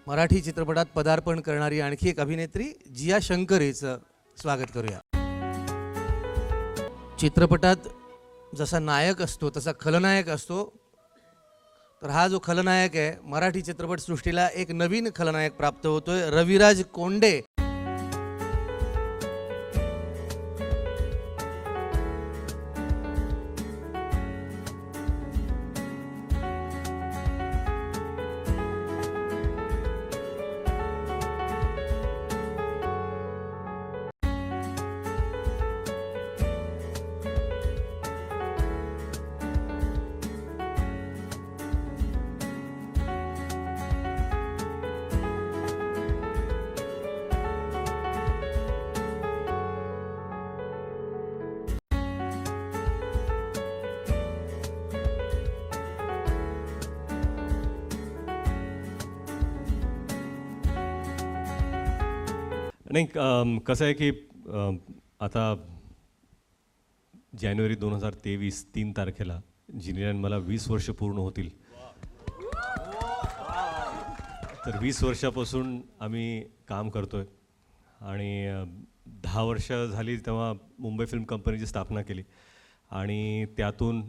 मराठी चित्रपटात पदार्पण करणारी आणखी एक अभिनेत्री जिया शंकर हिचं स्वागत करूया. चित्रपटात जसा नायक असतो तसा खलनायक असतो, तर हा जो खलनायक आहे मराठी चित्रपटसृष्टीला एक नवीन खलनायक प्राप्त होतोय, रविराज कोंडे. नाही, कसं आहे की आता जानेवारी 2023 3 तारखेला जिनियान मला 20 वर्ष पूर्ण होतील. तर 20 वर्षापासून आम्ही काम करतोय आणि 10 वर्ष झाली तेव्हा मुंबई फिल्म कंपनीची स्थापना केली आणि त्यातून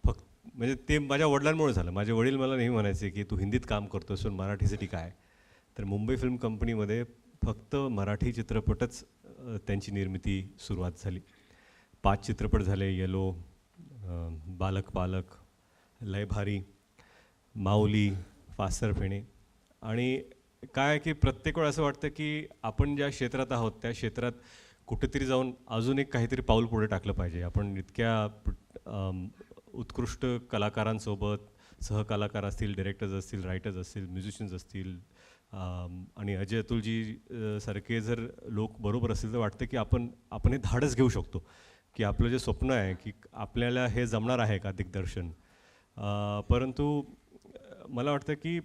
फक्त म्हणजे ते माझ्या वडिलांमुळे झालं. माझे वडील मला नेहमी म्हणायचे की तू हिंदीत काम करतोस पण मराठीसाठी काय. तर मुंबई फिल्म कंपनीमध्ये फक्त मराठी चित्रपटच त्यांची निर्मिती सुरुवात झाली. 5 चित्रपट झाले, येलो, बालक पालक, लय भारी, माऊली, फासर फेणे. आणि काय की प्रत्येक वेळा असं वाटतं की आपण ज्या क्षेत्रात आहोत त्या क्षेत्रात कुठेतरी जाऊन अजून एक काहीतरी पाऊल पुढे टाकलं पाहिजे. आपण इतक्या उत्कृष्ट कलाकारांसोबत सहकलाकार असतील, डिरेक्टर्स असतील, रायटर्स असतील, म्युझिशियन्स असतील आणि अजय अतुलजी सारखे जर लोक बरोबर असतील तर वाटतं की आपण हे धाडस घेऊ शकतो की आपलं जे स्वप्न आहे की आपल्याला हे जमणार आहे का दिग्दर्शन. परंतु मला वाटतं की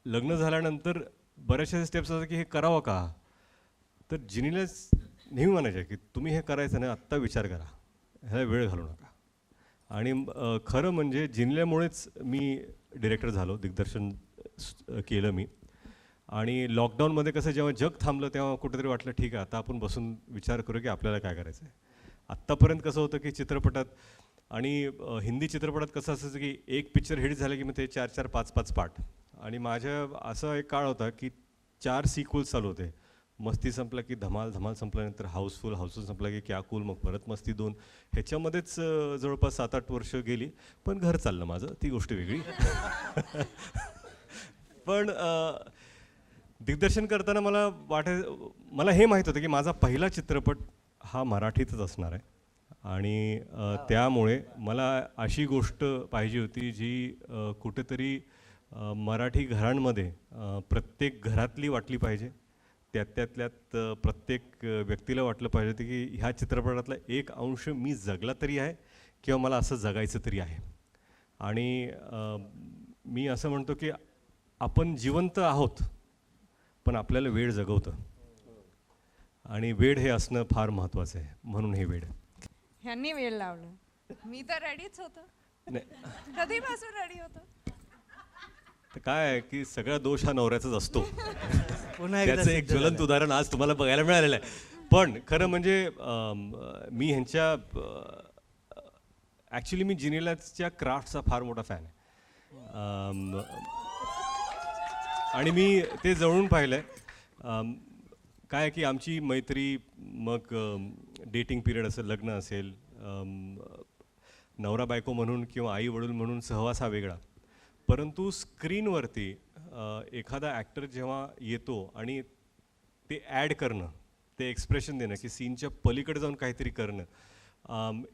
लग्न झाल्यानंतर बऱ्याचशा स्टेप्स असतात की हे करावं का. तर जिनीलाच नेहमी म्हणायचं की तुम्ही हे करायचं नाही, आत्ता विचार करा, ह्याला वेळ घालू नका. आणि खरं म्हणजे जिनील्यामुळेच मी डिरेक्टर झालो, दिग्दर्शन केलं मी. आणि लॉकडाऊनमध्ये कसं जेव्हा जग थांबलं तेव्हा कुठेतरी वाटलं ठीक आहे आता आपण बसून विचार करू की आपल्याला काय करायचं आहे. आत्तापर्यंत कसं होतं की चित्रपटात आणि हिंदी चित्रपटात कसं असायचं की एक पिक्चर हिट झालं की मग ते 4-4, 5-5 पार्ट. आणि माझ्या असा एक काळ होता की 4 सिक्वल्स चालू होते. मस्ती संपला की धमाल, धमाल संपल्यानंतर हाऊसफुल, हाऊसफुल संपला की क्या कूल, मग परत मस्ती 2. ह्याच्यामध्येच जवळपास 7-8 वर्ष गेली. पण घर चाललं माझं, ती गोष्ट वेगळी. पण दिग्दर्शन करताना मला हे माहीत होतं की माझा पहिला चित्रपट हा मराठीतच असणार आहे. आणि त्यामुळे मला अशी गोष्ट पाहिजे होती जी कुठेतरी मराठी घरांमध्ये प्रत्येक घरातली वाटली पाहिजे. त्यातल्यात प्रत्येक व्यक्तीला वाटलं पाहिजे होतं की ह्या चित्रपटातला एक अंश मी जगला तरी आहे किंवा मला असं जगायचं तरी आहे. आणि मी असं म्हणतो की आपण जिवंत आहोत पण आपल्याला वेळ जगवतं आणि वेळ हे असणं फार महत्त्वाचं आहे. म्हणून हे वेळ ह्यांनी वेळ लावलं, मी तर रेडीच होतो, कधीपासून रेडी होतो. तर काय आहे की सगळा दोष हा नवऱ्याचाच असतो. पुन्हा त्याचं एक ज्वलंत उदाहरण आज तुम्हाला बघायला मिळालेलं आहे. पण खरं म्हणजे मी ह्यांच्या ॲक्च्युली मी जिनियाच्या क्राफ्टचा फार मोठा फॅन आहे आणि मी ते जवळून पाहिलं आहे. काय की आमची मैत्री, मग डेटिंग पिरियड असेल, लग्न असेल, नवरा बायको म्हणून किंवा आई वडील म्हणून सहवास हा वेगळा. परंतु स्क्रीनवरती एखादा ॲक्टर जेव्हा येतो आणि ते ॲड करणं, ते एक्सप्रेशन देणं की सीनच्या पलीकडे जाऊन काहीतरी करणं,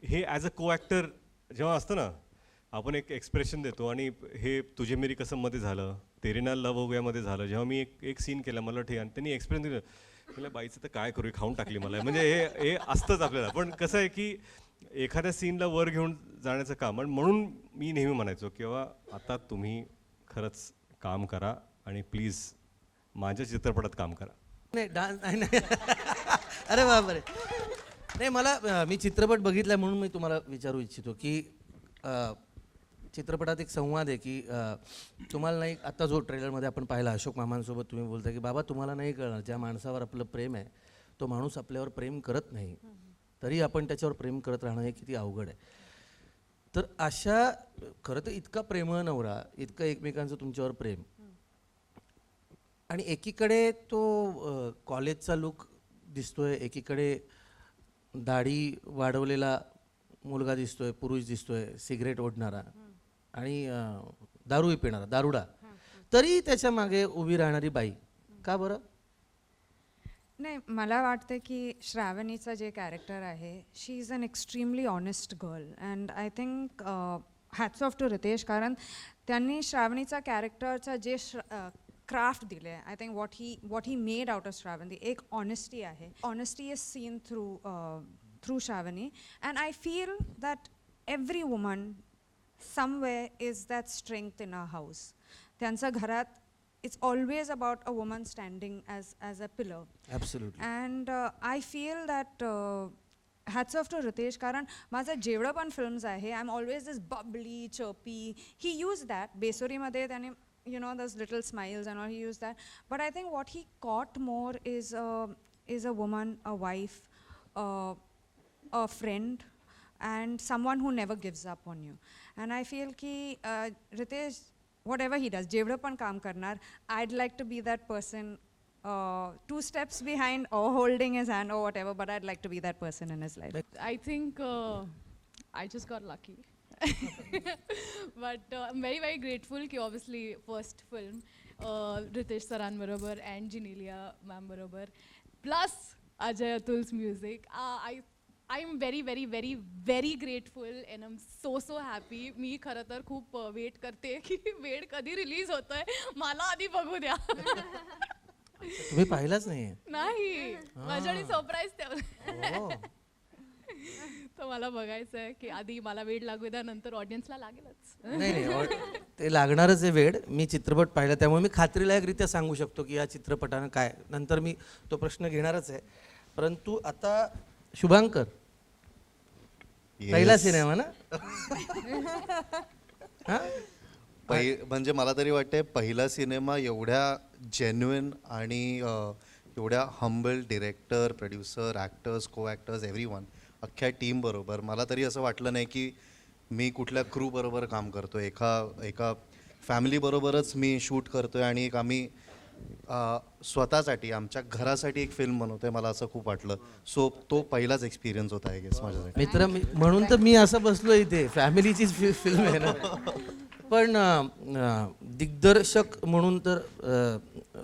हे ॲज अ को ॲक्टर जेव्हा असतं ना, आपण एक एक्सप्रेशन देतो. आणि हे तुझे मेरी कसममध्ये झालं, तेरे नाल लव हो गयामध्ये झालं, जेव्हा मी एक सीन केला मला ठीक आणि त्यांनी एक्सप्रेशन दिलं, मला बाईचं तर काय करू, खाऊन टाकली मला. म्हणजे हे असतंच आपल्याला. पण कसं आहे की एखाद्या सीनला वर घेऊन जाण्याचं काम. आणि म्हणून मी नेहमी म्हणायचो किंवा आता तुम्ही खरंच काम करा आणि प्लीज माझ्या चित्रपटात काम करा. नाही डान्स नाही. अरे बापरे. नाही, मला मी चित्रपट बघितला म्हणून मी तुम्हाला विचारू इच्छितो की चित्रपटात एक संवाद आहे की तुम्हाला नाही, आता जो ट्रेलरमध्ये आपण पाहिला अशोक मामांसोबत तुम्ही बोलता की बाबा तुम्हाला नाही कळणार, ज्या माणसावर आपलं प्रेम आहे तो माणूस आपल्यावर प्रेम करत नाही, तरी आपण त्याच्यावर प्रेम करत राहणं हे किती अवघड आहे. तर अशा खरं तर इतका प्रेमळ नवरा, इतकं एकमेकांचं तुमच्यावर प्रेम, आणि एकीकडे तो कॉलेजचा लुक दिसतोय, एकीकडे दाढी वाढवलेला मुलगा दिसतोय, पुरुष दिसतोय, सिगरेट ओढणारा आणि दारूही पिणारा, दारुडा, तरी त्याच्या मागे उभी राहणारी बाई. का बरं? नाही, मला वाटतं की श्रावणीचं जे कॅरेक्टर आहे, she is an extremely honest girl and I think hats off to Ritesh, कारण त्यांनी श्रावणीचा कॅरेक्टरचा जे क्राफ्ट दिले, I think what he made out of Shravani, एक ऑनेस्टी आहे. Honesty is seen through Shravani, and I feel that every woman somewhere is that strength in our house. त्यांच्या घरात it's always about a woman standing as a pillar. Absolutely. And I feel that hats off to Ritesh, कारण माझं जेवढं पण films आहे, I'm always this bubbly, chirpy. He used that. बेसुरीमध्ये त्याने those little smiles and all, he used that. But I think what he caught more is a woman, a wife, a friend, and someone who never gives up on you. And I feel ki Ritesh, whatever he does, जेवढं पण काम करणार, I'd like to be that person 2 steps behind or holding his hand or whatever, but I'd like to be that person in his life. I think I just got lucky. But I'm very, very grateful ki obviously first film Ritesh Saran barobar and Genelia ma'am barobar plus Ajay Atul's music. I'm very, very, very, very grateful and I'm so happy. मी खरं तर खूप weight करते की वेळ कधी release होतोय, मला आधी बघू द्या. तुम्ही पाहिलाच नाही? नाही, माझ्यासाठी सरप्राईज ठेवलं. हो. तर मला बघायचं आहे की आधी मला वेळ लागू द्या, नंतर ऑडियन्सला लागेलच. नाही, ते लागणारच आहे वेळ. मी चित्रपट पाहिला त्यामुळे मी खात्रीलायकरित्या सांगू शकतो की या चित्रपटानं काय, नंतर मी तो प्रश्न घेणारच आहे. परंतु आता शुभांकर, पहिला सिनेमा ना? हा? म्हणजे मला तरी वाटतंय पहिला सिनेमा एवढ्या जेन्युइन आणि एवढ्या हंबल डिरेक्टर, प्रोड्युसर, ॲक्टर्स, को ॲक्टर्स, एव्हरीवन, अख्ख्या टीम बरोबर मला तरी असं वाटलं नाही की मी कुठल्या क्रू बरोबर काम करतोय. एका फॅमिली बरोबरच मी शूट करतोय आणि एक आम्ही स्वतःसाठी, आमच्या घरासाठी एक फिल्म बनवतोय, मला असं खूप वाटलं. सो तो पहिलाच एक्सपिरियन्स होता आहे गेस माझ्यासाठी. मित्र, म्हणून तर मी असं बसलो इथे, फॅमिलीचीच फिल्म आहे ना. पण दिग्दर्शक म्हणून तर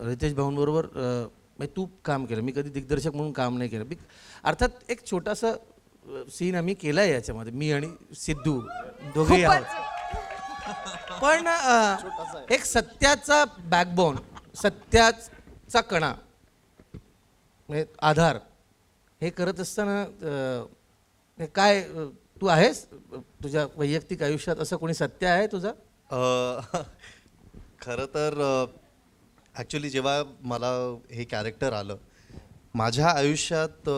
रितेश भाऊंबरोबर तू काम केलं, मी कधी दिग्दर्शक म्हणून काम नाही केलं. अर्थात एक छोटासा सीन आम्ही केला आहे याच्यामध्ये, मी आणि सिद्धू दोघेही आहोत. पण एक सत्याचा बॅकबोन, सत्याचा कणा, म्हणजे आधार, हे करत असताना काय तू आहेस तुझ्या वैयक्तिक आयुष्यात असं कोणी सत्य आहे तुझा? खरं तर ॲक्च्युली जेव्हा मला हे कॅरेक्टर आलं माझ्या आयुष्यात,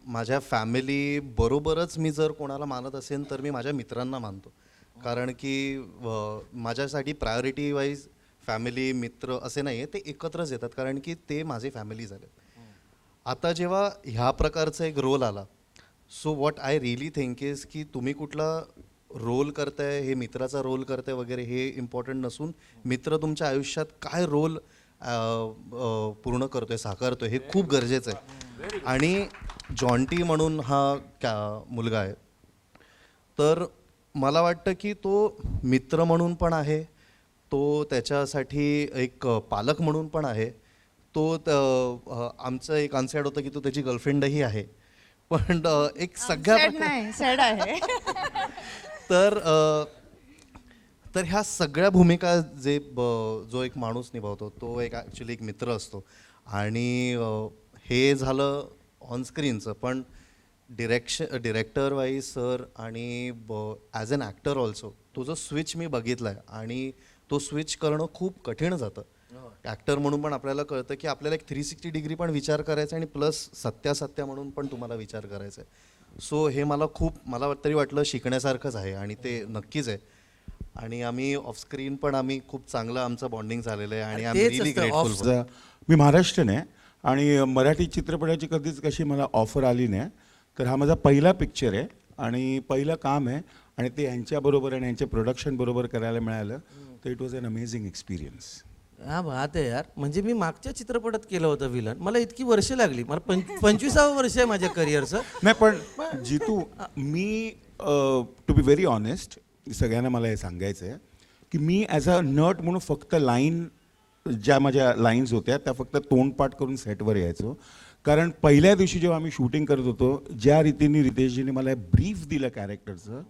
माझ्या फॅमिली बरोबरच मी जर कोणाला मानत असेल तर मी माझ्या मित्रांना मानतो. कारण की माझ्यासाठी प्रायोरिटी वाईज फॅमिली, मित्र असे नाही आहे, ते एकत्रच येतात, कारण की ते माझे फॅमिली झाले. आता जेव्हा ह्या प्रकारचा एक रोल आला, so what I really think is की तुम्ही कुठला रोल करताय, हे मित्राचा रोल करताय वगैरे हे इम्पॉर्टंट नसून मित्र तुमच्या आयुष्यात काय रोल पूर्ण करतोय, साकारतोय, हे खूप गरजेचं आहे. आणि जॉन्टी म्हणून हा मुलगा आहे, तर मला वाटतं की तो मित्र म्हणून पण आहे, तो त्याच्यासाठी एक पालक म्हणून पण आहे, तो आमचं एक अनसेड होतं की तो त्याची गर्लफ्रेंडही आहे. पण एक सॅड आहे. तर ह्या सगळ्या भूमिका जो एक माणूस निभावतो तो एक ॲक्च्युली एक मित्र असतो. आणि हे झालं ऑनस्क्रीनचं, पण डिरेक्टर वाईज सर आणि ॲज अन ॲक्टर ऑल्सो तो जो स्विच मी बघितला आहे, आणि तो स्विच करणं खूप कठीण जातं. ॲक्टर म्हणून पण आपल्याला कळतं की आपल्याला एक 360 डिग्री पण विचार करायचा आणि प्लस सत्या म्हणून पण तुम्हाला विचार करायचा आहे. सो हे मला तरी वाटलं शिकण्यासारखंच आहे आणि ते नक्कीच आहे. आणि आम्ही ऑफस्क्रीन पण आम्ही खूप चांगलं आमचं बॉन्डिंग झालेलं आहे आणि आम्ही तेच रिली असतं, ग्रेटफुल off- मी महाराष्ट्रीयन आहे आणि मराठी चित्रपटाची कधीच कशी मला ऑफर आली नाही. तर हा माझा पहिला पिक्चर आहे आणि पहिलं काम आहे आणि ते यांच्याबरोबर आणि यांच्या प्रोडक्शन बरोबर करायला मिळालं. तर it was an amazing experience. हा बात आहे यार. म्हणजे मी मागच्या चित्रपटात केलं होतं विलन, मला इतकी वर्ष लागली. मला 25वं वर्ष आहे माझ्या करिअरचं. नाही पण जितू मी टू बी व्हेरी ऑनेस्ट सगळ्यांना मला हे सांगायचं आहे की मी ॲज अ नट म्हणून फक्त लाईन ज्या माझ्या लाईन्स होत्या त्या फक्त तोंडपाठ करून सेटवर यायचो. कारण पहिल्या दिवशी जेव्हा आम्ही शूटिंग करत होतो ज्या रीतीने रितेशजीने मला ब्रीफ दिलं कॅरेक्टरचं,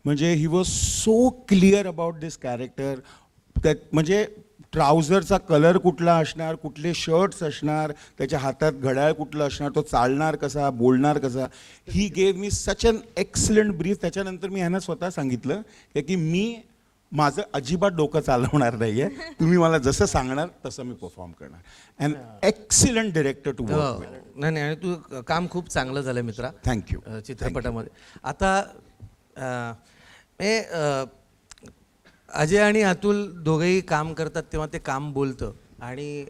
म्हणजे he was so clear about this character. त्यात म्हणजे ट्राउझरचा कलर कुठला असणार, कुठले शर्ट्स असणार, त्याच्या हातात घड्याळ कुठलं असणार, तो चालणार कसा, बोलणार कसा. He gave me such an excellent brief. त्याच्यानंतर मी ह्यांना स्वतः सांगितलं की मी माझं अजिबात डोकं चालवणार नाही आहे, तुम्ही मला जसं सांगणार तसं मी परफॉर्म करणार. And excellent director to work हो. विथ. नाही नाही, आणि तू काम खूप चांगलं झालं मित्रा थँक्यू. चित्रपटामध्ये. आता अजय आणि अतुल दोघेही काम करतात तेव्हा ते काम बोलतं आणि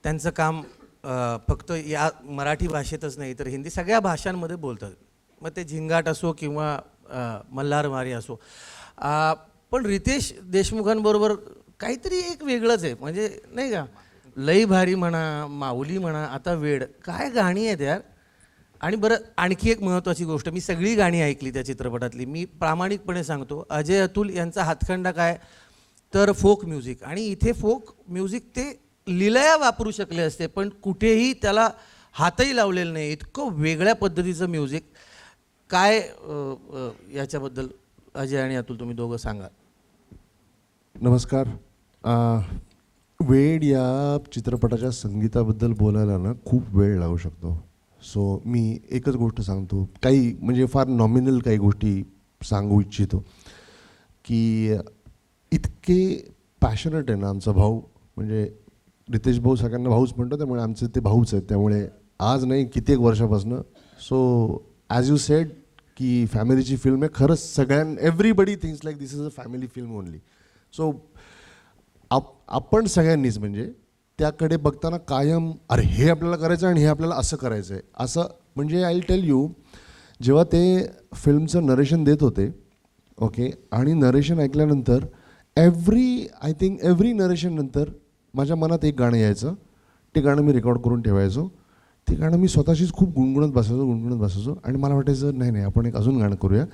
त्यांचं काम फक्त या मराठी भाषेतच नाही तर हिंदी सगळ्या भाषांमध्ये बोलतात. मग ते झिंगाट असो किंवा मल्हारमारी असो. पण रितेश देशमुखांबरोबर काहीतरी एक वेगळंच आहे. म्हणजे नाही का, लई भारी म्हणा, माऊली म्हणा, आता वेड, काय गाणी आहेत यार. आणि बरं, आणखी एक महत्त्वाची गोष्ट, मी सगळी गाणी ऐकली त्या चित्रपटातली. मी प्रामाणिकपणे सांगतो, अजय अतुल यांचा हातखंडा काय तर फोक म्युझिक. आणि इथे फोक म्युझिक ते लिलया वापरू शकले असते पण कुठेही त्याला हातही लावलेला नाही. इतकं वेगळ्या पद्धतीचं म्युझिक. काय याच्याबद्दल अजय आणि अतुल तुम्ही दोघं सांगा. नमस्कार. वेड या चित्रपटाच्या संगीताबद्दल बोलायला ना खूप वेळ लागू शकतो. सो मी एकच गोष्ट सांगतो, काही म्हणजे फार नॉमिनल काही गोष्टी सांगू इच्छितो की इतके पॅशनेट आहे ना आमचा भाऊ. म्हणजे रितेश भाऊ सगळ्यांना भाऊच म्हणतो, त्यामुळे आमचे ते भाऊच आहेत. त्यामुळे आज नाही कित्येक वर्षापासून. सो ॲज यू सेड की फॅमिलीची फिल्म आहे. खरंच everybody thinks like this is a family film only. So आपण सगळ्यांनीच म्हणजे त्याकडे बघताना कायम अरे हे आपल्याला करायचं आणि हे आपल्याला असं करायचं आहे असं. म्हणजे आय विल टेल यू, जेव्हा ते फिल्मचं नरेशन देत होते ओके, आणि नरेशन ऐकल्यानंतर आय थिंक एव्हरी नरेशन नंतर माझ्या मनात एक गाणं यायचं. ते गाणं मी रेकॉर्ड करून ठेवायचो. ते गाणं मी स्वतःशीच खूप गुणगुणत बसायचो आणि मला वाटायचं नाही आपण एक अजून गाणं करूया,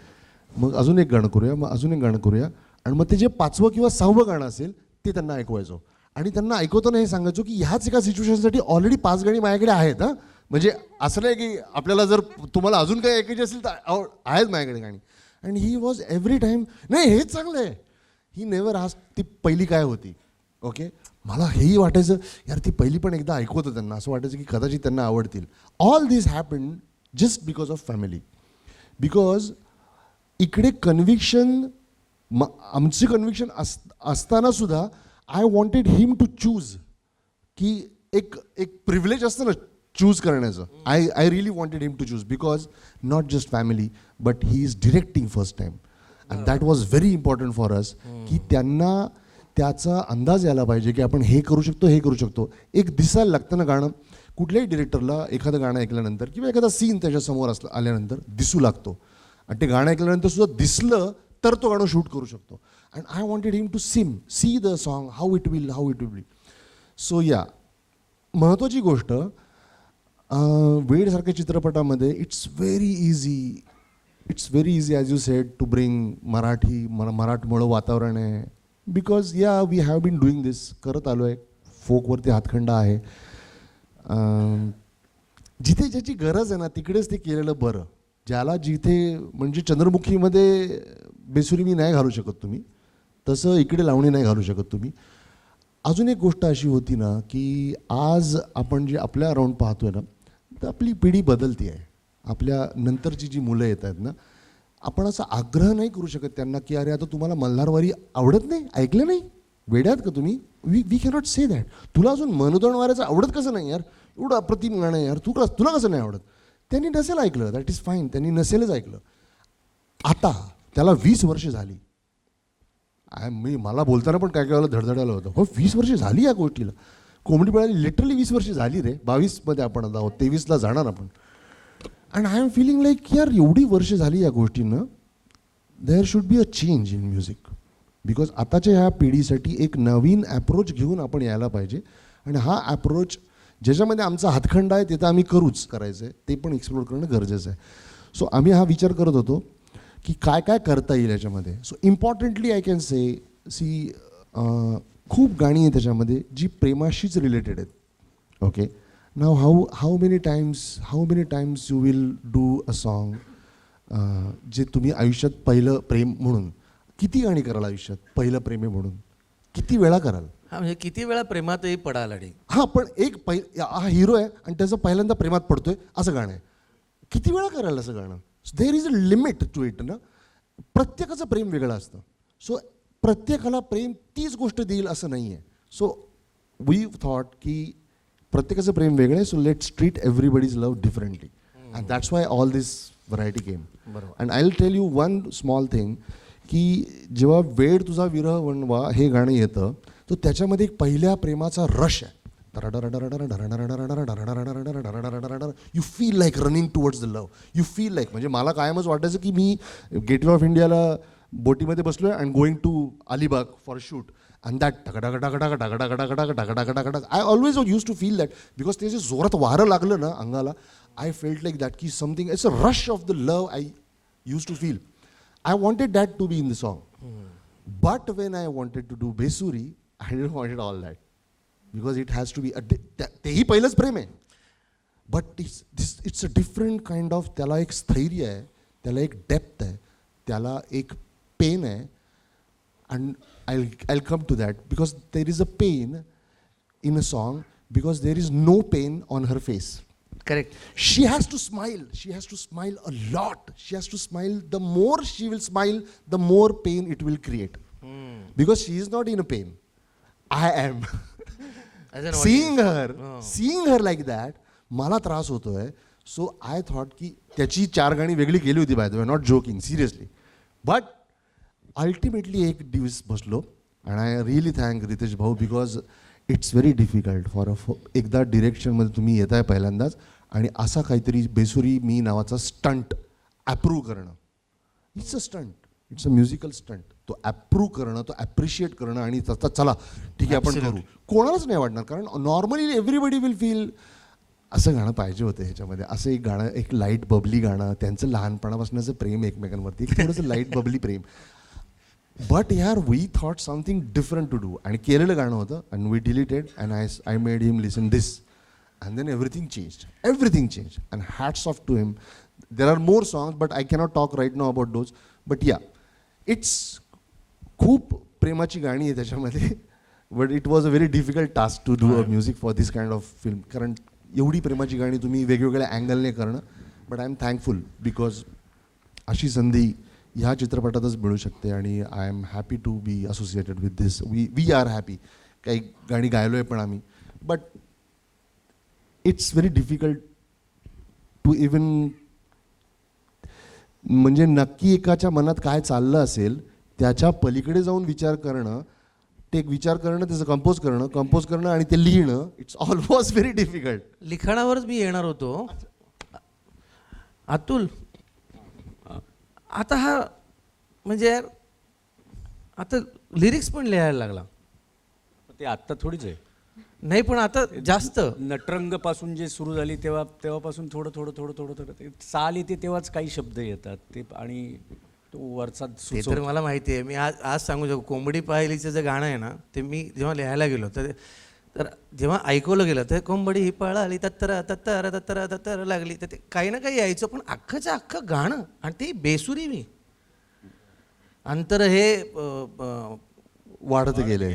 मग अजून एक गाणं करूया, मग अजून एक गाणं करूया. आणि मग ते जे 5वं किंवा 6वं गाणं असेल ते त्यांना ऐकवायचो. आणि त्यांना ऐकवताना हे सांगायचो की ह्याच एका सिच्युएशनसाठी ऑलरेडी 5 गाणी माझ्याकडे आहेत. म्हणजे असं नाही की आपल्याला जर तुम्हाला अजून काही ऐकायची असेल तर आहेत माझ्याकडे गाणी. आणि ही वॉज एव्हरी टाईम नाही हेच चांगलं आहे. ही नेवर आज ती पहिली काय होती ओके. मला हेही वाटायचं यार ती पहिली पण एकदा ऐकवतं त्यांना, असं वाटायचं की कदाचित त्यांना आवडतील. All this happen just because of family. Because इकडे कन्व्हिक्शन आमची कन्व्हिक्शन असताना सुद्धा I wanted him to choose. की एक प्रिव्हिलेज असतं ना चूज करण्याचं. I really wanted him to choose because not just family but he is directing first time. And that was very important for us की त्यांना त्याचा अंदाज यायला पाहिजे की आपण हे करू शकतो. एक दिसायला लागतं ना गाणं. कुठल्याही डिरेक्टरला एखादं गाणं ऐकल्यानंतर किंवा एखादा सीन त्याच्यासमोर आल्यानंतर दिसू लागतो. आणि ते गाणं ऐकल्यानंतर सुद्धा दिसलं तर तो गाणं शूट करू शकतो. And I wanted him to see the song how it will be. So या महत्त्वाची गोष्ट वेडसारख्या चित्रपटामध्ये it's very easy as you said to bring मराठमोळं वातावरण आहे. Because yeah we have been doing this, करत आलो आहे. फोकवरती हातखंडा आहे. जिथे ज्याची गरज आहे ना तिकडेच ते केलेलं बरं. ज्याला जिथे म्हणजे चंद्रमुखीमध्ये बेसुरी मी नाही घालू शकत तुम्ही, तसं इकडे लावणी नाही घालू शकत तुम्ही. अजून एक गोष्ट अशी होती ना की आज आपण जे आपल्या अराउंड पाहतोय ना तर आपली पिढी बदलती आहे. आपल्या नंतरची जी मुलं येत आहेत ना, आपण असा आग्रह नाही करू शकत त्यांना की अरे आता तुम्हाला मल्हारवारी आवडत नाही, ऐकलं नाही, वेड्यात का तुम्ही. We cannot say that. तुला अजून मनोदण वारायचं आवडत कसं नाही यार, एवढं अप्रतिम गाणं आहे यार, तुला कसं नाही आवडत. त्यांनी नसेल ऐकलं, दॅट इज फाईन, त्यांनी नसेलच ऐकलं. आता त्याला 20 वर्ष झाली. मी मला बोलताना पण काय काय वेळेला धडधडायला होतं. हो 20 वर्ष झाली या गोष्टीला. कोंबडी पळाली लिटरली 20 वर्ष झाली रे. 22मध्ये आपण आता आहोत, 23ला जाणार आपण. And I am feeling like यार एवढी वर्ष झाली या गोष्टींना. There should be a change in music. Because आताच्या ह्या पिढीसाठी एक नवीन ॲप्रोच घेऊन आपण यायला पाहिजे. आणि हा ॲप्रोच ज्याच्यामध्ये आमचा हातखंडा आहे ते तर आम्ही करायचं आहे, ते पण एक्सप्लोर करणं गरजेचं आहे. सो आम्ही हा विचार करत होतो की काय काय करता येईल याच्यामध्ये. So importantly I can say खूप गाणी आहेत त्याच्यामध्ये जी प्रेमाशीच रिलेटेड आहेत. Okay, now how many times you will do a song जे तुम्ही आयुष्यात पहिलं प्रेम म्हणून किती गाणी कराल आयुष्यात पहिलं प्रेम आहे म्हणून किती वेळा कराल. हा म्हणजे किती वेळा प्रेमातही पडाल आणि हां, पण एक हा हिरो आहे आणि त्याचं पहिल्यांदा प्रेमात पडतोय असं गाणं आहे. किती वेळा करायला असं गाणं. There is a limit to it ना. प्रत्येकाचं प्रेम वेगळं असतं. सो प्रत्येकाला प्रेम तीच गोष्ट देईल असं नाही आहे. सो वी थॉट की प्रत्येकाचं प्रेम वेगळं आहे. So let's treat everybody's love differently and that's why all this variety came. बरोबर. And I will tell you one small thing की जेव्हा वेळ तुझा विरह वणवा हे गाणं येतं तर त्याच्यामध्ये एक पहिल्या प्रेमाचा रश आहे. You feel like running towards the love. You feel like म्हणजे मला कायमच वाटायचं की मी गेटवे ऑफ इंडियाला बोटीमध्ये बसलो आहे and going to Alibag for shoot and that टकटक I always used to feel that because ते जे जोरात वारं लागलं ना अंगाला आय फेल्ट लाईक दॅट की something it's a rush of the love I use to feel. I wanted that to be in the song. But when I wanted to do Besuri, I didn't want it all that. Because it has to be, तेही पहिलंच प्रेम आहे. But it's a different kind of, त्याला एक स्थैर्य आहे, त्याला एक depth आहे, त्याला एक पेन आहे. And I'll come to that. Because there is a pain in a song because there is no pain on her face. Correct. She has to smile. She has to smile a lot. She has to smile. The more she will smile, the more pain it will create. Because she is not in a pain. I am. As an seeing her like that, मला त्रास होतोय. So I thought की त्याची 4 गाणी वेगळी केली होती by the way, not joking, seriously. But ultimately एक दिवस बसलो and I really thank Riteish भाऊ because it's very difficult for एकदा डिरेक्शनमध्ये तुम्ही येत आहे पहिल्यांदाच आणि असा काहीतरी बेसुरी मी नावाचा स्टंट ॲप्रूव्ह करणं. It's a stunt, it's a musical stunt. तो ॲप्रूव्ह करणं, तो ॲप्रिशिएट करणं आणि तसा चला ठीक आहे आपण करू, कोणालाच नाही वाटणार. कारण नॉर्मली एव्हरीबडी विल फील असं गाणं पाहिजे होतं ह्याच्यामध्ये. असं एक गाणं, एक लाईट बबली गाणं, त्यांचं लहानपणापासूनचं प्रेम एकमेकांवरती, एक थोडंसं लाईट बबली प्रेम. बट यार we thought something different to do आणि केलेलं गाणं होतं and we deleted and I made him listen this and then everything change and hats off to him. There are more songs but I cannot talk right now about those. But ya it's खूप प्रेमाची गाणी आहे त्याच्यामध्ये. But it was a very difficult task to do a music for this kind of film. कारण एवढी प्रेमाची गाणी तुम्ही वेगवेगळ्या अँगलने करणं. But I am thankful because अशी संधी ह्या चित्रपटातच मिळू शकते आणि I am happy to be associated with this. We are happy. काही गाणी गायलो आहे पण आम्ही. But it's very difficult to even म्हणजे नक्की एकाच्या मनात काय चाललं असेल त्याच्या पलीकडे जाऊन विचार करणं, ते विचार करणं, त्याचं कंपोज करणं आणि ते लिहिणं. It's almost very difficult. लिखाणावरच मी येणार होतो. अतुल, आता हा म्हणजे यार आता लिरिक्स पण लिहायला लागला. ते आत्ता थोडीच आहे. नाही पण आता जास्त नटरंगपासून जे सुरू झाली तेव्हापासून थोडं ते चाल येते तेव्हाच काही शब्द येतात ते आणि तो वरचा ते तर मला माहिती आहे. मी आज सांगू शकतो कोंबडी पाहिलीचं जे गाणं आहे ना ते मी जेव्हा लिहायला गेलो तर जेव्हा ऐकवलं गेलं तर कोंबडी ही पळाली तत्तर तत्तर तत्तर तत्तर लागली तर ते काही ना काही यायचं. पण अख्खंच्या अख्खं गाणं आणि ते बेसुरी मी अंतर हे वाढत गेले,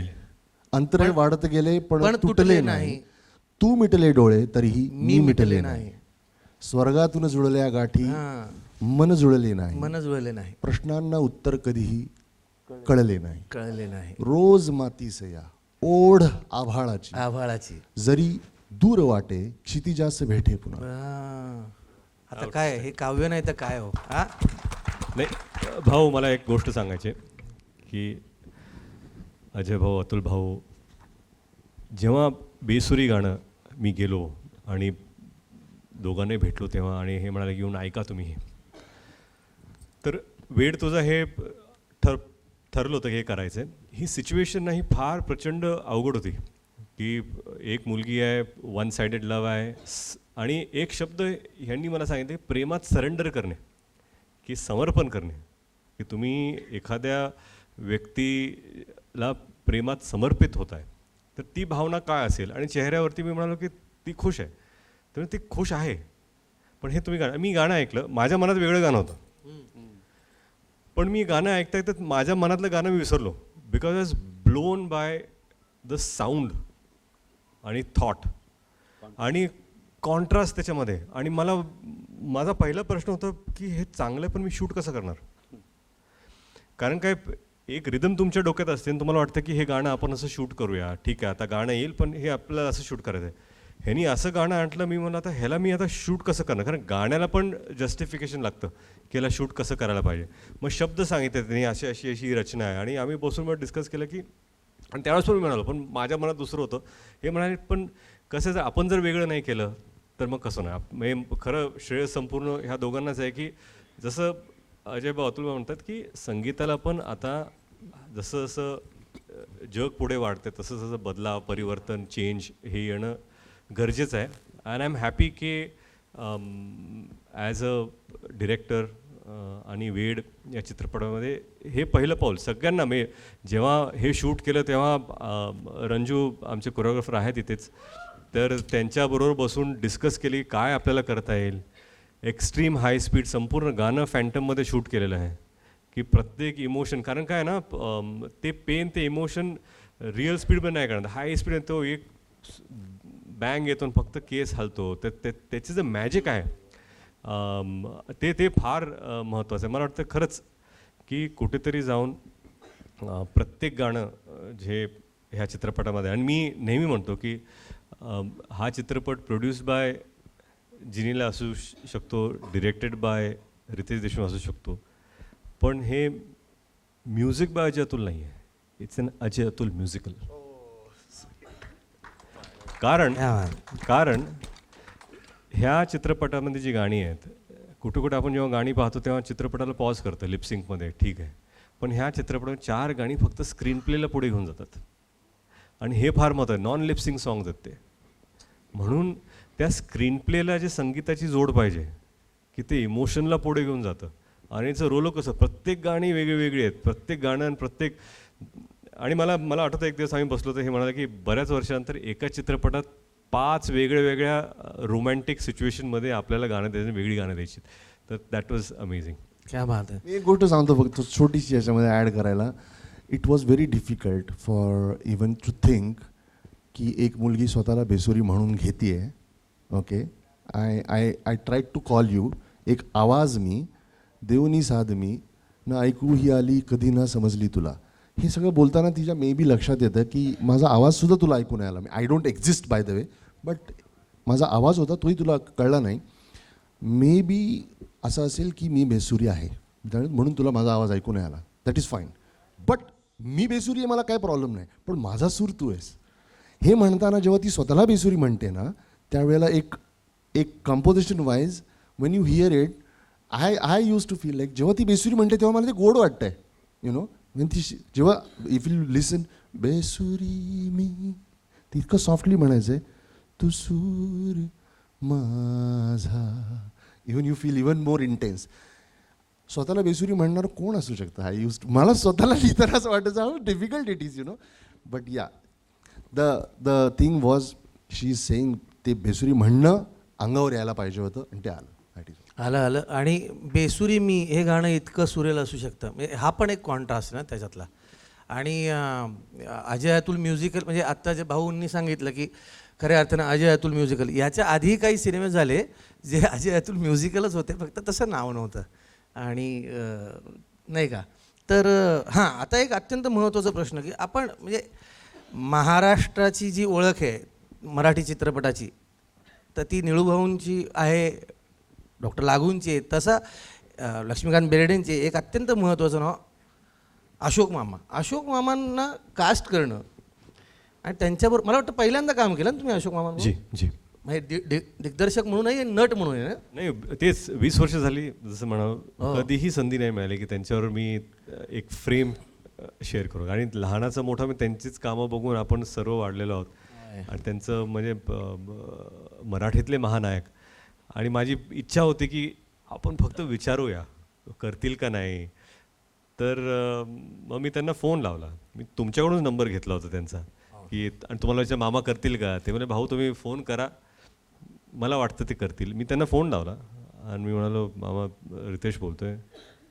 अंतर वाढत गेले पण तुटले नाही. तू मिटले डोळे तरीही मी मिटले नाही. स्वर्गातून जुळल्या गाठी मन जुळले नाही. प्रश्नांना उत्तर कधीही कळले नाही. रोज मातीसया ओढ आभाळाची जरी दूर वाटे क्षितिजास भेटे पुन्हा. आता काय हे काव्य नाही तर काय हो. नाही भाऊ, मला एक गोष्ट सांगायची आहे की अजय भाऊ, अतुल भाऊ, जेव्हा बेसुरी गाणं मी गेलो आणि दोघांनाही भेटलो तेव्हा, आणि हे म्हणाले की येऊन ऐका तुम्ही हे, तर वेळ तुझं हे ठरलं होतं की हे करायचं आहे. ही सिच्युएशन नाही फार प्रचंड अवघड होती की एक मुलगी आहे, वन सायडेड लव्ह आहे, आणि एक शब्द ह्यांनी मला सांगितले, प्रेमात सरेंडर करणे, की समर्पण करणे, की तुम्ही एखाद्या व्यक्तीला प्रेमात समर्पित होत आहे, तर ती भावना काय असेल. आणि चेहऱ्यावरती मी म्हणालो की ती खुश आहे, तर ती खुश आहे. पण हे तुम्ही मी गाणं ऐकलं, माझ्या मनात वेगळं गाणं होतं, पण मी गाणं ऐकता ऐकता माझ्या मनातलं गाणं मी विसरलो, because I was blown by the sound आणि थॉट आणि कॉन्ट्रास्ट त्याच्यामध्ये. आणि माझा पहिला प्रश्न होता की हे चांगलं पण मी शूट कसं करणार, कारण काय एक रिदम तुमच्या डोक्यात असते आणि तुम्हाला वाटतं की हे गाणं आपण असं शूट करूया, ठीक आहे आता गाणं येईल पण हे आपल्याला असं शूट करायचं आहे. ह्यानी असं गाणं आणलं, मी म्हणलं आता ह्याला मी आता शूट कसं करणार, कारण गाण्याला पण जस्टिफिकेशन लागतं की ह्याला शूट कसं करायला पाहिजे. मग शब्द सांगितले त्यांनी, अशी अशी अशी रचना आहे, आणि आम्ही बसून मग डिस्कस केलं की, आणि त्यावेळेस पण मी म्हणालो, पण माझ्या मनात दुसरं होतं. हे म्हणाले पण कसं जर आपण जर वेगळं नाही केलं तर मग कसं नाही. म्हणजे खरं श्रेय संपूर्ण ह्या दोघांनाच आहे की जसं अजय भाऊ, अतुल भाऊ म्हणतात की संगीताला पण आता जसं जसं जग पुढे वाढते तसं जसं बदलाव, परिवर्तन, चेंज हे येणं गरजेचं आहे. अँड आय एम हॅपी की ॲज अ डिरेक्टर आणि वेड या चित्रपटामध्ये हे पहिलं पाऊल सगळ्यांना. मी जेव्हा हे शूट केलं तेव्हा रंजू आमचे कोरिओग्राफर आहेत तिथेच, तर त्यांच्याबरोबर बसून डिस्कस केली काय आपल्याला करता येईल. एक्स्ट्रीम हाय स्पीड संपूर्ण गाणं फॅन्टममध्ये शूट केलेलं आहे की प्रत्येक इमोशन, कारण काय ना ते पेन, ते इमोशन रिअल स्पीडमध्ये नाही करणार, हाय स्पीड तो एक बँग येतो आणि फक्त केस हलतो, त्याचं जे मॅजिक आहे ते फार महत्त्वाचं आहे. मला वाटतं खरंच की कुठेतरी जाऊन प्रत्येक गाणं जे ह्या चित्रपटामध्ये, आणि मी नेहमी म्हणतो की हा चित्रपट प्रोड्यूस बाय जिनीला असू शकतो, डिरेक्टेड बाय रितेश देशमुख असू शकतो, पण हे म्युझिक बाय अजय अतुल नाही आहे, it's an Ajay Atul musical. कारण ह्या चित्रपटामध्ये जी गाणी आहेत, कुठे कुठे आपण जेव्हा गाणी पाहतो तेव्हा चित्रपटाला पॉज करतं लिपसिंकमध्ये, ठीक आहे, पण ह्या चित्रपटात 4 गाणी फक्त स्क्रीन प्लेला पुढे घेऊन जातात, आणि हे फार महत्त्व आहे. नॉन लिपसिंग सॉंग्स आहेत ते, म्हणून त्या स्क्रीन प्लेला जे संगीताची जोड पाहिजे की ते इमोशनला पुढे घेऊन जातं. आणि याचं रोल कसं, प्रत्येक गाणी वेगळी आहेत, प्रत्येक गाणं आणि प्रत्येक. आणि मला आठवतं एक दिवस आम्ही बसलो तर हे म्हणाले की बऱ्याच वर्षानंतर एका चित्रपटात 5 वेगळ्या रोमॅन्टिक सिच्युएशनमध्ये आपल्याला गाणं द्यायची, वेगळी गाणं द्यायची, तर दॅट वॉज अमेझिंग. क्या बात आहे. मी एक गोष्ट सांगतो फक्त छोटीशी याच्यामध्ये ॲड करायला. It was very difficult for even to think की एक मुलगी स्वतःला बेसुरी म्हणून घेते आहे. Okay, I try to call you, एक आवाज मी, देवनी साध मी, ना ऐकू ही आली कधी ना समजली तुला. हे सगळं बोलताना तिच्या मे बी लक्षात येतं की माझा आवाजसुद्धा तुला ऐकू नाही आला. I don't exist by the way, but माझा आवाज होता तोही तुला कळला नाही. मे बी असं असेल की मी बेसुरी आहे म्हणून तुला माझा आवाज ऐकू नाही आला, दॅट इज फाईन. बट मी बेसुरी आहे, मला काय प्रॉब्लेम नाही, पण माझा सूर तू आहेस. हे म्हणताना जेव्हा ती स्वतःला बेसुरी म्हणते ना, त्यावेळेला एक composition wise when you hear it, I use to feel like जेव्हा ती बेसुरी म्हणते तेव्हा मला ते गोड वाटतं आहे, यु नो. ती जेव्हा इफ यू लिसन बेसुरी मी, ती इतकं सॉफ्टली म्हणायचं आहे, तू सूर माझा, even you feel even more intense. स्वतःला बेसुरी म्हणणार कोण असू शकतं? आय यूज मला स्वतःला लिहिताना असं वाटायचं how difficult it is, you know. But yeah the thing was she is saying ते बेसुरी म्हणणं अंगावर यायला पाहिजे होतं आणि ते आलं. आलं. आणि बेसुरी मी हे गाणं इतकं सुरेल असू शकतं, म्हणजे हा पण एक कॉन्ट्रास्ट ना त्याच्यातला. आणि अजय अतुल म्युझिकल, म्हणजे आत्ता जे भाऊंनी सांगितलं की खऱ्या अर्थानं अजय अतुल म्युझिकल, याच्या आधी काही सिनेमे झाले जे अजय अतुल म्युझिकलच होते, फक्त तसं नाव नव्हतं. आणि नाही का, तर हां, आता एक अत्यंत महत्त्वाचा प्रश्न की आपण म्हणजे महाराष्ट्राची जी ओळख आहे मराठी चित्रपटाची, तर ती निळूभाऊंची आहे, डॉक्टर लागूंची आहे, तसा लक्ष्मीकांत बेर्डेंची एक अत्यंत महत्त्वाचं नाव अशोक मामांना कास्ट करणं आणि त्यांच्याबरोबर मला वाटतं पहिल्यांदा काम केलं ना तुम्ही अशोक मामांबरोबर? जी जी म्हणजे दिग्दर्शक म्हणूनही नट म्हणून ना? नाही तेच 20 वर्ष झाली जसं म्हणावं कधीही संधी नाही मिळाली की त्यांच्यावर मी एक फ्रेम शेअर करू. आणि लहानाचा मोठा मी त्यांचीच कामं बघून आपण सर्व वाढलेलो आहोत आणि त्यांचं म्हणजे मराठीतले महानायक. आणि माझी इच्छा होती की आपण फक्त विचारूया करतील का नाही. तर मग मी त्यांना फोन लावला. मी तुमच्याकडूनच नंबर घेतला होता त्यांचा की आणि तुम्हाला विचार मामा करतील का. ते म्हणजे भाऊ तुम्ही फोन करा मला वाटतं ते करतील. मी त्यांना फोन लावला आणि मी म्हणालो मामा रितेश बोलतोय.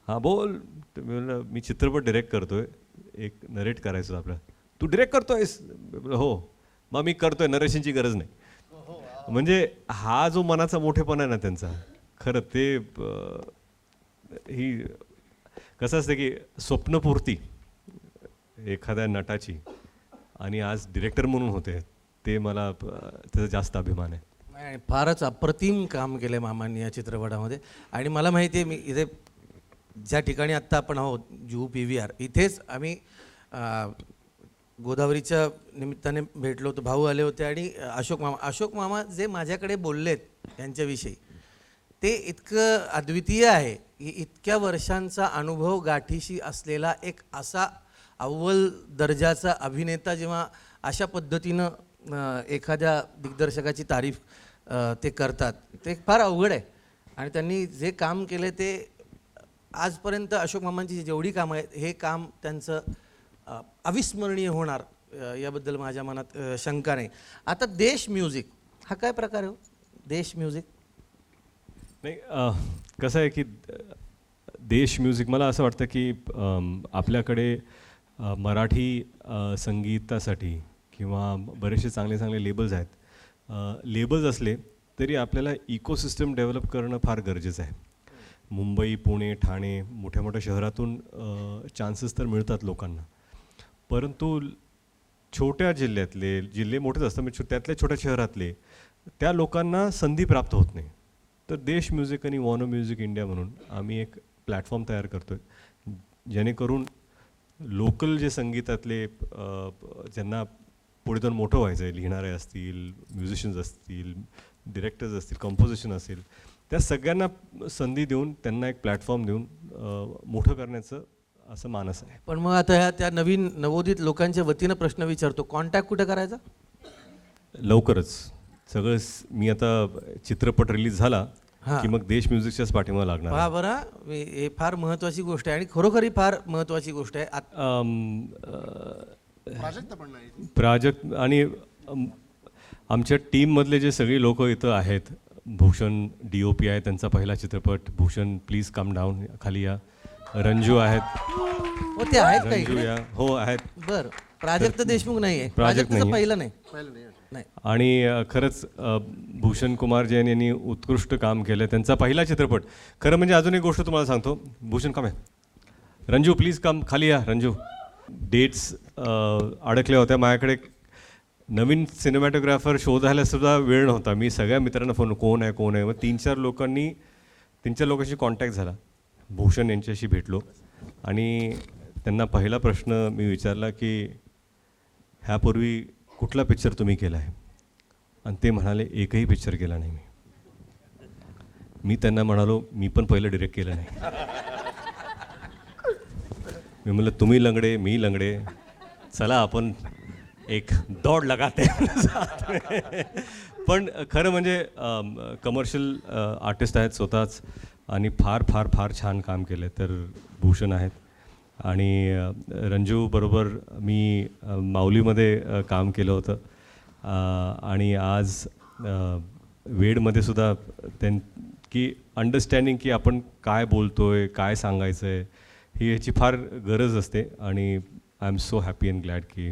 हां बोल. तर मी म्हणलं मी चित्रपट डिरेक्ट करतोय एक नरेट करायचं आपलं. तू डिरेक्ट करतोयस. हो मग मी करतोय नरेशनची गरज नाही. म्हणजे हा जो मनाचा मोठेपणा आहे ना त्यांचा खरं ते ही कसं असतं की स्वप्नपूर्ती एखाद्या नटाची आणि आज डिरेक्टर म्हणून होते ते मला त्याचा जास्त अभिमान आहे. नाही, फारच अप्रतिम काम केलं मामांनी या चित्रपटामध्ये. आणि मला माहिती आहे मी इथे ज्या ठिकाणी आत्ता आपण आहोत जुहू PVR इथेच आम्ही गोदावरीच्या निमित्ताने भेटलो होतो. भाऊ आले होते आणि अशोक मामा जे माझ्याकडे बोललेत त्यांच्याविषयी ते इतकं अद्वितीय आहे की इतक्या वर्षांचा अनुभव गाठीशी असलेला एक असा अव्वल दर्जाचा अभिनेता जेव्हा अशा पद्धतीनं एखाद्या दिग्दर्शकाची तारीफ ते करतात ते फार अवघड आहे. आणि त्यांनी जे काम केले ते आजपर्यंत अशोक मामांची जेवढी कामं आहेत हे काम त्यांचं अविस्मरणीय होणार याबद्दल माझ्या मनात शंका नाही. आता देश म्युझिक हा काय प्रकार आहे हो? देश म्युझिक नाही कसं आहे की देश म्युझिक मला असं वाटतं की आपल्याकडे मराठी संगीतासाठी किंवा बरेचसे चांगले चांगले लेबल्स आहेत. लेबल्स असले तरी आपल्याला इकोसिस्टम डेव्हलप करणं फार गरजेचं आहे. मुंबई पुणे ठाणे मोठ्या मोठ्या शहरातून चान्सेस तर मिळतात लोकांना परंतु छोट्या जिल्ह्यातले जिल्हे मोठेच असतात म्हणजे त्यातल्या छोट्या शहरातले त्या लोकांना संधी प्राप्त होत नाही. तर देश म्युझिक आणि वॉनो म्युझिक इंडिया म्हणून आम्ही एक प्लॅटफॉर्म तयार करतो आहे जेणेकरून लोकल जे संगीतातले ज्यांना पुढे जाऊन मोठं व्हायचं आहे लिहिणारे असतील म्युझिशियन्स असतील डिरेक्टर्स असतील कंपोजिशन असेल त्या सगळ्यांना संधी देऊन त्यांना एक प्लॅटफॉर्म देऊन मोठं करण्याचं असं मानस आहे. पण मग आता त्या नवीन नवोदित लोकांच्या वतीनं प्रश्न विचारतो कॉन्टॅक्ट कुठे करायचा? लवकरच सगळं मी आता चित्रपट रिलीज झाला की मग देश म्युझिकच्याच पाठिंबा लागणार. पहा बरं हे फार महत्त्वाची गोष्ट आहे आणि खरोखरी फार महत्त्वाची गोष्ट आहे. प्राजक्त आणि आमच्या टीममधले जे सगळी लोक इथं आहेत भूषण DOP आहे त्यांचा पहिला चित्रपट भूषण प्लीज कम डाऊन खाली या. रंजू आहेत. हो ते आहेत का रंजू इकडे? या हो आहेत. बरं प्राजक्त देशमुख नाही आहे. प्राजक्त प्राजक्तचं नाहीये. पहिलं नाही. आणि खरंच भूषण कुमार जैन यांनी उत्कृष्ट काम केलं त्यांचा पहिला चित्रपट. खरं म्हणजे अजून एक गोष्ट तुम्हाला सांगतो. भूषण कम आहे. रंजू प्लीज कम खाली या. रंजू डेट्स अडकल्या होत्या माझ्याकडे नवीन सिनेमॅटोग्राफर शोधायला सुद्धा वेळ नव्हता. मी सगळ्या मित्रांना फोन कोण आहे मग 3-4 लोकांशी कॉन्टॅक्ट झाला. भूषण यांच्याशी भेटलो आणि त्यांना पहिला प्रश्न मी विचारला की ह्यापूर्वी कुठला पिक्चर तुम्ही केला आहे आणि ते म्हणाले एकही पिक्चर केला नाही मी त्यांना म्हणालो मी पण पहिलं डिरेक्ट केलं नाही. मी म्हटलं तुम्ही लंगडे मी लंगडे चला आपण एक दौड लगाते. पण खरं म्हणजे कमर्शियल आर्टिस्ट आहेत स्वतःच आणि फार फार फार छान काम केलं. तर भूषण आहेत आणि रंजू बरोबर मी माऊलीमध्ये काम केलं होतं आणि आज वेडमध्ये सुद्धा की अंडरस्टँडिंग की आपण काय बोलतोय काय सांगायचं आहे ही ह्याची फार गरज असते आणि I am so happy and glad की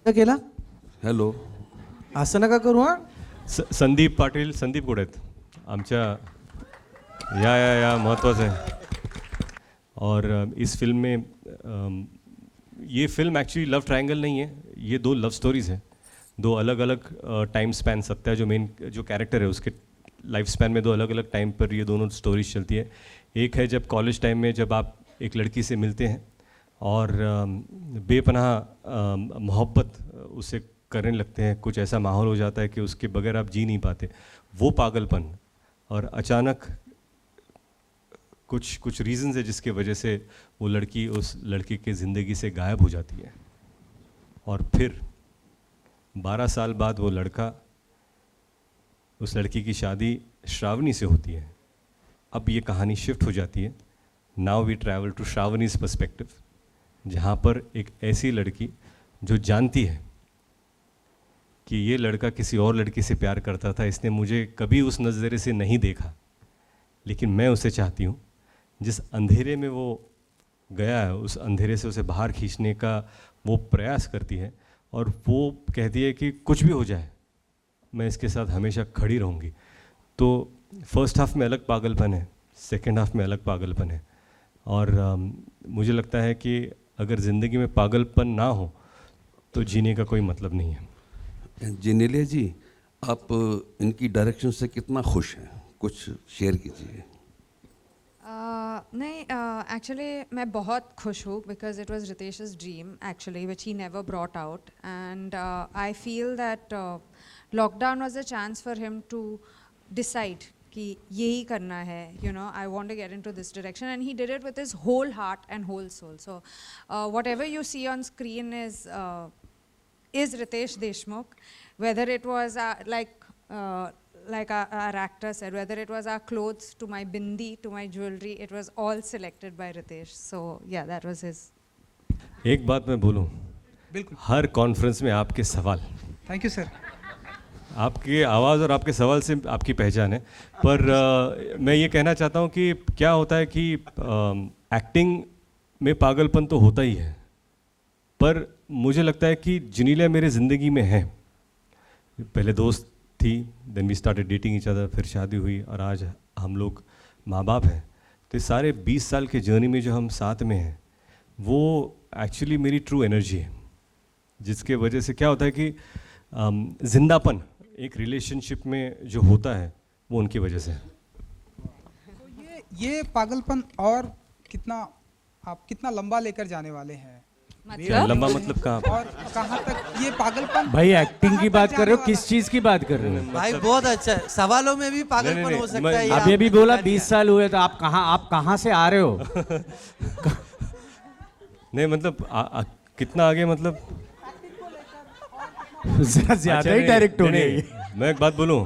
केला. हॅलो असं नका करू. हां संदीप पाटील संदीप कुठे आहेत आमच्या या महत्त्वाचं है. और इस फिल्म में ये फिल्म एक्चुअली लव ट्रायंगल नहीं है. ये 2 लव स्टोरीज़ हैं. 2 अलग अलग टाइम स्पैन. सत्या जो मेन जो कैरेक्टर है उसके लाइफ स्पैन में 2 अलग अलग टाइम पर ये दोनों स्टोरीज चलती है. एक है जब कॉलेज टाइम में जब आप एक लड़की से मिलते हैं और बेपनाह मोहब्बत उससे करने लगते हैं, कुछ ऐसा माहौल हो जाता है कि उसके बगैर आप जी नहीं पाते, वो पागलपन। और अचानक कुछ रीज़न्स है जिसके वजह से वो लड़की उस लड़के के ज़िंदगी से गायब हो जाती है, और फिर 12 साल बाद वो लड़का, उस लड़की की शादी श्रावणी से होती है। अब ये कहानी शिफ्ट हो जाती है, now we travel to Shravani's perspective, जहाँ पर एक ऐसी लड़की जो जानती है कि ये लड़का किसी और लड़की से प्यार करता था, इसने मुझे कभी उस नज़रे से नहीं देखा, लेकिन मैं उसे चाहती हूँ। जिस अंधेरे में वो गया है, उस अंधेरे से उसे बाहर खींचने का वो प्रयास करती है, और वो कहती है कि कुछ भी हो जाए मैं इसके साथ हमेशा खड़ी रहूँगी। तो फर्स्ट हाफ में अलग पागलपन है, सेकंड हाफ में अलग पागलपन है, और मुझे लगता है कि अगर ज़िंदगी में पागलपन ना हो तो जीने का कोई मतलब नहीं है। जिनेलिया जी, आप इनकी डायरेक्शन से कितना खुश हैं, कुछ शेयर कीजिए। नहीं, एक्चुअली मैं बहुत खुश हूँ because it was Ritesh's dream actually which he never brought out, and I feel that lockdown was a chance for him to decide कि यही करना है, you know, I want to get in to this direction, and he did it with his whole heart and whole soul. So whatever you see on screen is Ritesh Deshmukh, whether it was like our actor said, whether it was our clothes to my bindi to my jewelry, it was all selected by Ritesh. So yeah, that was his. एक बात मैं बोलूं, बिल्कुल, हर conference में आपके सवाल, thank you sir. आपकी आवाज़ और आपके सवाल से आपकी पहचान है। पर मैं ये कहना चाहता हूँ कि क्या होता है कि एक्टिंग में पागलपन तो होता ही है, पर मुझे लगता है कि जिनेलिया मेरे ज़िंदगी में है। पहले दोस्त थी, then we started dating each other, फिर शादी हुई, और आज हम लोग माँ बाप हैं। तो इस सारे 20 साल के जर्नी में जो हम साथ में हैं, वो एक्चुअली मेरी ट्रू एनर्जी है, जिसके वजह से क्या होता है कि जिंदापन एक रिलेशनशिप में जो होता है वो उनकी वजह से है। तो ये पागलपन और कितना लंबा लेकर जाने वाले हैं, क्या लंबा मतलब कहाँ? और कहाँ तक ये पागलपन? भाई एक्टिंग की बात कर रहे हो, किस चीज की बात कर रहे हो? भाई बहुत अच्छा है, सवालों में भी पागलपन हो सकता है। अभी अभी बोला 20 साल हुए, तो आप कहाँ से आ रहे हो? नहीं मतलब कितना आगे, मतलब ज्यादा ही डायरेक्ट हो गई। मैं एक बात बोलूं,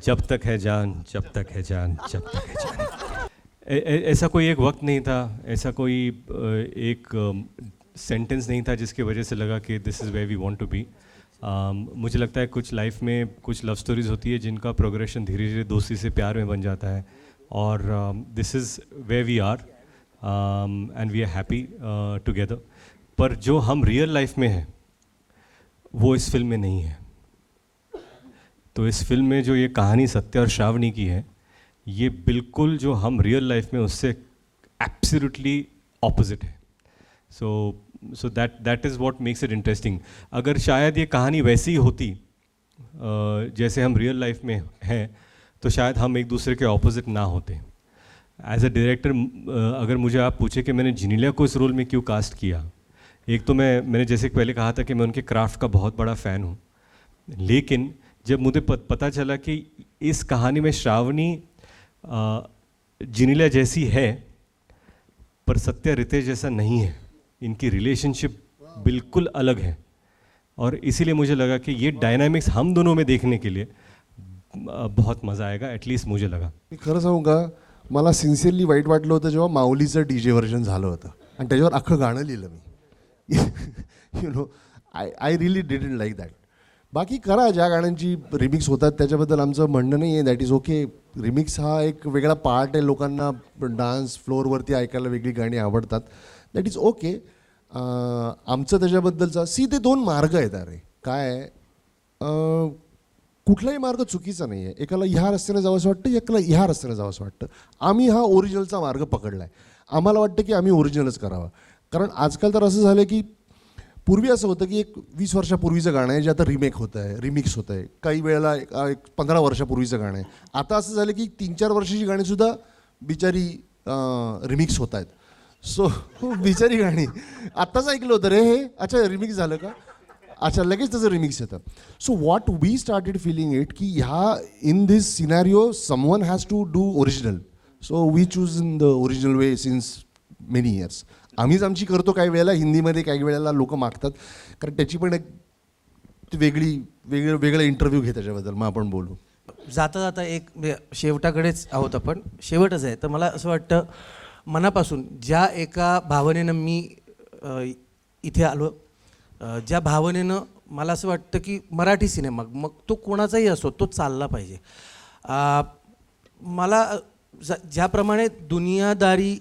जब तक है जान, जब तक है जान, जब तक है जान। ऐसा कोई एक वक्त नहीं था, ऐसा कोई एक सेंटेंस नहीं था जिसके वजह से लगा कि this is where we want to be. मुझे लगता है कुछ लाइफ में कुछ लव स्टोरीज होती है जिनका प्रोग्रेशन धीरे धीरे दोस्ती से प्यार में बन जाता है, और this is where we are and we are happy together. पर जो हम रियल लाइफ में हैं वो इस फिल्म में नहीं है। तो इस फिल्म में जो ये कहानी सत्य और श्रावणी की है, ये बिल्कुल जो हम रियल लाइफ में उससे एब्सोल्युटली ऑपोजिट है। So that is what makes it interesting. अगर शायद ये कहानी वैसी ही होती जैसे हम रियल लाइफ में हैं, तो शायद हम एक दूसरे के ऑपोजिट ना होते। एज अ डायरेक्टर अगर मुझे आप पूछे कि मैंने जिनेलिया को इस रोल में क्यों कास्ट किया, एक तो मैंने जैसे पहले कहा था कि मैं उनके क्राफ्ट का बहुत बड़ा फ़ैन हूँ, लेकिन जब मुझे पता चला कि इस कहानी में श्रावणी जिनेलिया जैसी है पर सत्य रितेश जैसा नहीं है, इनकी रिलेशनशिप बिल्कुल अलग है, और इसीलिए मुझे लगा कि ये डायनामिक्स हम दोनों में देखने के लिए बहुत मज़ा आएगा, एटलीस्ट मुझे लगा। मी खरं सांगू का, मला सिन्सिअरली वाईट वाटलं होतं जेव्हा माऊलीचं DJ व्हर्जन झालं होतं आणि त्याच्यावर अख्खं गाणं लिहिलं मी. You know, I really didn't like that. बाकी करा, ज्या गाण्यांची रिमिक्स होतात त्याच्याबद्दल आमचं म्हणणं नाही आहे, दॅट इज ओके. रिमिक्स हा एक वेगळा पार्ट आहे, लोकांना डान्स फ्लोअरवरती ऐकायला वेगळी गाणी आवडतात, दॅट इज ओके. आमचं त्याच्याबद्दलचा ते 2 मार्ग आहेत. अरे काय आहे, कुठलाही मार्ग चुकीचा नाही आहे. एकाला ह्या रस्त्याने जावंसं वाटतं, एकाला ह्या रस्त्याने जावंसं वाटतं. आम्ही हा ओरिजिनलचा मार्ग पकडला आहे. आम्हाला वाटतं की आम्ही ओरिजिनलच करावं, कारण आजकाल तर असं झालं की पूर्वी असं होतं की एक 20 वर्षापूर्वीचं गाणं आहे जे आता रिमेक होतं आहे, रिमिक्स होतं आहे. काही वेळेला एक 15 वर्षापूर्वीचं गाणं आहे. आता असं झालं की 3-4 वर्षाची गाणीसुद्धा बिचारी रिमिक्स होत आहेत. सो बिचारी गाणी आत्ताच ऐकलं होतं रे हे, अच्छा रिमिक्स झालं का, अच्छा लगेच त्याचं रिमिक्स येतं. So what we started feeling it की ह्या in this scenario someone has to do original. So we choose in the original way since many years. आम्हीच आमची करतो काही वेळेला हिंदीमध्ये, काही वेळेला लोक मागतात, कारण त्याची पण एक वेगळं इंटरव्ह्यू घे त्याच्याबद्दल, मग आपण बोलू. जाता जाता एक शेवटाकडेच आहोत आपण, शेवटच आहे. तर मला असं वाटतं मनापासून ज्या एका भावनेनं मी इथे आलो, ज्या भावनेनं मला असं वाटतं की मराठी सिनेमा मग तो कोणाचाही असो तो चालला पाहिजे. मला ज्याप्रमाणे दुनियादारी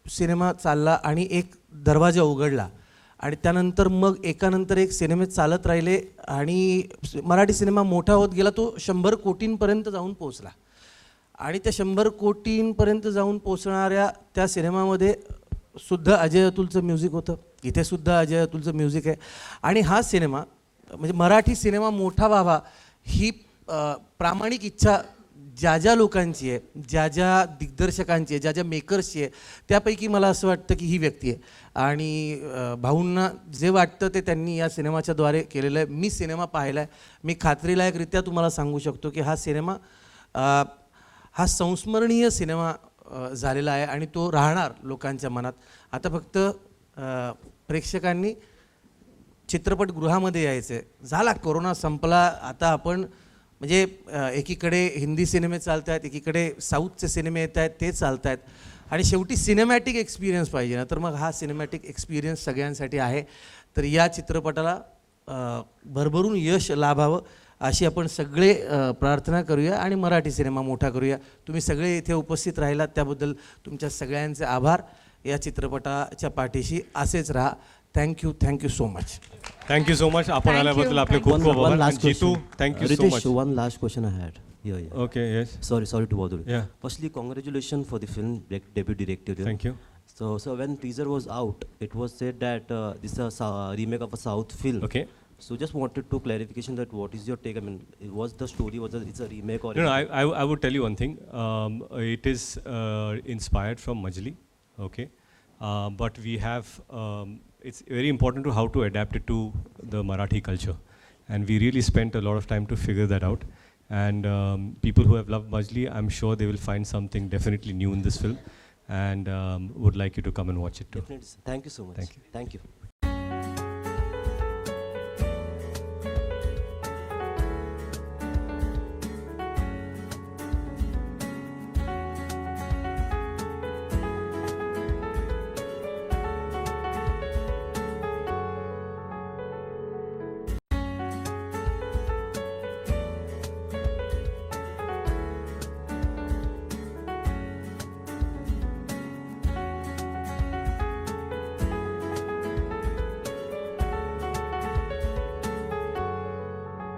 सिनेमा चालला आणि एक दरवाजा उघडला आणि त्यानंतर मग एकानंतर एक सिनेमे चालत राहिले आणि मराठी सिनेमा मोठा होत गेला, तो 100 कोटींपर्यंत जाऊन पोचला. आणि त्या 100 कोटींपर्यंत जाऊन पोचणाऱ्या त्या सिनेमामध्ये सुद्धा अजय अतुलचं म्युझिक होतं, इथे सुद्धा अजय अतुलचं म्युझिक आहे. आणि हा सिनेमा म्हणजे मराठी सिनेमा मोठा व्हावा ही प्रामाणिक इच्छा ज्या ज्या लोकांची आहे, ज्या ज्या दिग्दर्शकांची आहे, ज्या ज्या मेकर्सची आहे, त्यापैकी मला असं वाटतं की ही व्यक्ती आहे. आणि भाऊंना जे वाटतं ते त्यांनी या सिनेमाच्याद्वारे केलेलं आहे. मी सिनेमा पाहिला आहे, मी खात्रीलायकरित्या तुम्हाला सांगू शकतो की हा सिनेमा हा संस्मरणीय सिनेमा झालेला आहे आणि तो राहणार लोकांच्या मनात. आता फक्त प्रेक्षकांनी चित्रपटगृहामध्ये यायचं आहे. झाला कोरोना संपला, आता आपण म्हणजे एकीकडे हिंदी सिनेमे चालत आहेत, एकीकडे साऊथचे सिनेमे येत आहेत, ते चालत आहेत. आणि शेवटी सिनेमॅटिक एक्सपिरियन्स पाहिजे ना, तर मग हा सिनेमॅटिक एक्सपिरियन्स सगळ्यांसाठी आहे. तर या चित्रपटाला भरभरून यश लाभावं अशी आपण सगळे प्रार्थना करूया आणि मराठी सिनेमा मोठा करूया. तुम्ही सगळे इथे उपस्थित राहिलात त्याबद्दल तुमच्या सगळ्यांचे आभार. या चित्रपटाच्या पाठीशी असेच राहा. Thank you so much. Thank you so much. आपण आल्याबद्दल आपले खूप खूप आभार. आणि Jitu, thank you so much. One last question I had. Yeah. Okay, yes. Sorry to bother you. Yeah. Firstly, congratulations for the film debut director. Thank you. So when teaser was out, it was said that this is a remake of a South film. Okay. So just wanted to clarification that what is your take? I mean, was the story it's a remake or? No, I would tell you one thing. It is inspired from Majli, okay, but we have. It's very important to how to adapt it to the Marathi culture, and we really spent a lot of time to figure that out. And people who have loved Majli, I'm sure they will find something definitely new in this film, and would like you to come and watch it too. Definitely. Thank you so much. Thank you. Thank you.